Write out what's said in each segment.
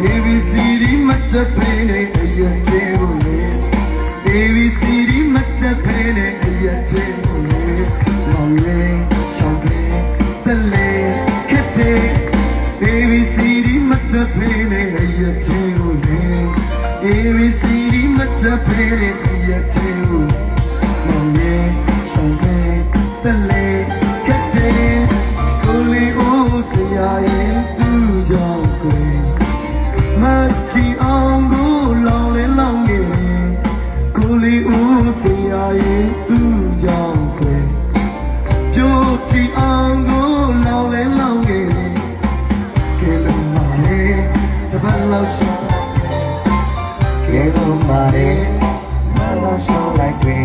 ABCD မတ်တပ်ဖေးနဲ့အရက်သေးကိုလေ ABCD မတ်တပ်ဖေးနဲ့အရက်သေးကိုလေမောင်လေးရှောင်းဖေးတလေခက်တဲ့ ABCD မတ်တပ်ဖေးနဲ့အရက်သေးကိုလေ ABCD မတ်တပ်ဖေးနဲ့အရက်သေးကိုမောင်လေးရှောင်းဖေးတလေခက်တဲ့ကိုလေးအိုးစရာရဲ့သူ့ကြောင့်ကိုမချီအောင်ကိုလောင်လဲလောင်နေကိုလေးဦးစရာရဲ့သူ့ကြောင့်ခွေပြိုချီအောင်ကိုလောင်လဲလောင်နေကဲလုံးမလေးတပတ်လောက်ရှောင်းကဲလုံးမလေးမလောက်ရှောင်းလိုက်တွေ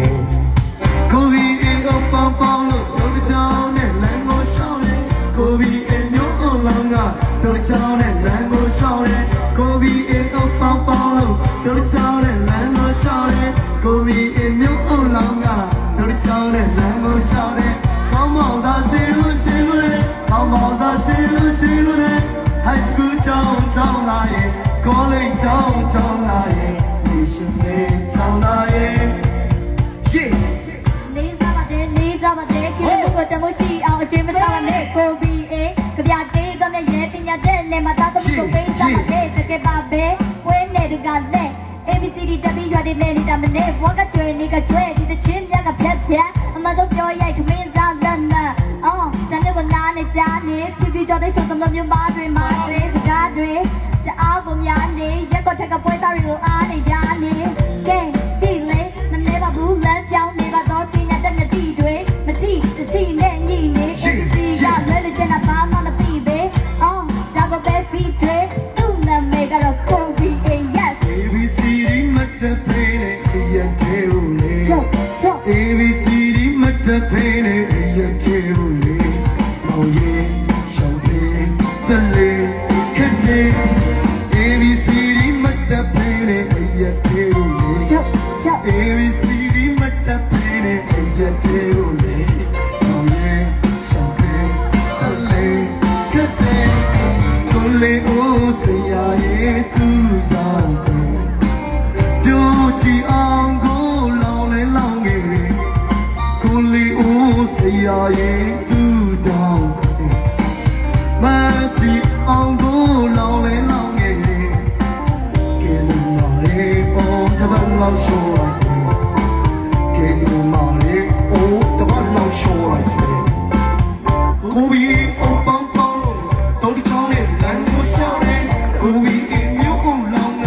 ကိုဗီအေအပေါင်းပေါင်းလို့တို့ကြောင်နဲ့လမ်းကိုရှောင်းလေကိုဗီအေမျိုးအောင်လောင်ကတို့ကြောင်နဲ့လမ်းကိုရှောင်းလေကိုဗီအေအပေါင်းပေါင်းလို့တို့ကြောင်နဲ့လမ်းကိုရှောင်းလေကိုဗီအေမျိုးအောင်လောင်ကတို့ကြောင်နဲ့လမ်းကိုရှောင်းလေကောင်းမောင်သာရှိလို့ရှိလို့လေကောင်းမောင်သာရှိလို့ရှိလို့လေ High school ကျောင်းလာရဲ့ College ကျောင်းလာရဲ့ Nation ကျောင်းလာရဲ့ Yeahလေးစားပါတယ်ကိစ္စကိုတမိုးရှိအောင်အကျွေးမချပါနဲ့ကိုဘီအေကြပြတေးသွားမြရဲ့ပညာတဲ့နဲ့မှာသားသမီးကိုပေးစားပါတယ်တကယ်ပါပဲဝဲနေတကလည်း ABCD တပီးရွာတဲ့လေနေတာမနဲ့ဘောကကျွေးနေကကျွေးဒီတချင်းမြတ်ကဖြတ်ဖြတ်အမတို့ပြောရိုက်ထမင်းစားလမ်းနာအော်တန်းကနားနဲ့ကြားနေဖြည်းဖြည်းကြော်တဲ့ဆုံးသမမျိုးမားတွေစကားတွေတအားကိုများနေရက်တော့ထက်ကပွဲသားတွေကိုအားနေကြနေကဲကြည့်လေမနေပါဘူးလမ်းပြောင်းနေပါတော့ပညာတဲ့နှစ်တီတွေမတီတတီနဲ့ညီနေ ABC ကလဲလေချင်တာဘာမှမသိပဲအော်ဒါကပဲဖီတွေသူ့နာမည်ကတော့ကိုဘီအေ yes ABCD မတ်တပ်ဖေးနဲ့အရက်သေးကိုလေ ABCD မတ်တပ်ဖေးနဲ့အရက်သေးကိုလေမောင်ရဲ့ရှောင်းဖေးတလေခက်တဲ့ ABCD မတ်တပ်ဖေးနဲ့အရက်သေးကိုလေ ABCD မတ်တပ်ဖေးနဲ့အရက်သေးကိုလေမောင်ရဲ့ရှောင်းဖေးတလေခက်တဲ့ကိုလေအိုးစရာရဲ့သူ့ကြောင့်ပြိုချီအောင်ကိုလောင်လဲလောင်ငယ်ကိုလေးအိုးစရာရဲ့သူ့တောင်းမချီအောင်ကိုလောင်လဲလောင်ငယ်ကဲလုံးမလေးအော်တပတ်လောက်ရှော့ကဲလုံးမလေးအော်တပတ်လောက်ရှော့ကိုဘီအော်ပေါင်းပေါင်းတော်ချောင်းနဲ့လမ်းကိုရှောင်းတယ်ကိုဘီမျိုးအောင်လောင်က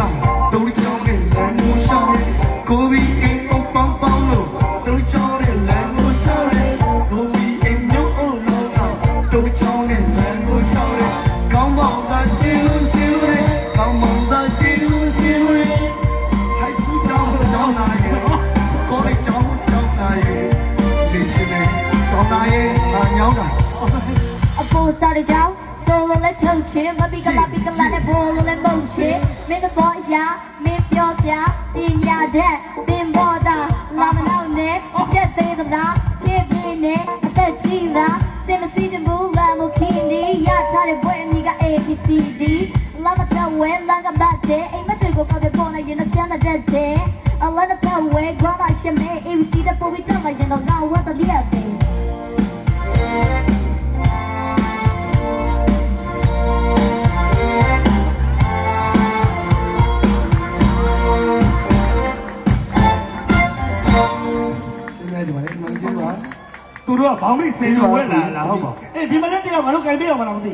တော်ချောင်းနဲ့လမ်းကိုရှောင်းတယ်ကိုဘီအော်ပေါင်းပေါင်းလို့တော်ချောင်းနဲ့လမ်းကိုရှောင်းတယ်ကိုဘီမျိုးအောင်လောင်ကတော်ချောင်းနဲ့လမ်းကိုရှောင်းတယ်ကောင်းမောင်သာရှိလို့ကောင်းမောင်သာရှိလို့ High school ကျောင်းလာရဲ့ College ကျောင်းလာရဲ့ Nation ကျောင်းလာရဲ့ညောင်းတာ အပေါ်စားတဲ့ကြောင့်ဆိုလိုလက်ထုတ်ချင်မပီကလာနဲ့ဘောလိုလည်းမုံချင်မင်းကဘောအရာမင်းပြောပြတင်ညာတဲ့တင်ဘောတာလာမနောက်နဲ့ဆက်သေးသလားပြင်းပြင်းနဲ့အသက်ကြီးလားစင်မစီတဘူးလာမခင်းနေရထားတဲ့ဘွဲအမိက ABCD လာမချဝဲလာကပတ်တဲ့အိမ်မတွေကိုကောက်တဲ့ပေါ်နေရင်ချမ်းတဲ့အလာတဲ့ဝဲကွာလာရှမဲ ABC တဲ့ပေါ်ပြီးတော့လာရင်တော့ငါဝတ်တည်းရတယ် သူတို့ကဘောင်းမိတ်စင်လို့ဝဲလာဟုတ်ပါအေးဒီမနေ့တယောက်ငါတို့ကြိုင်ပေးအောင်မလားမသိ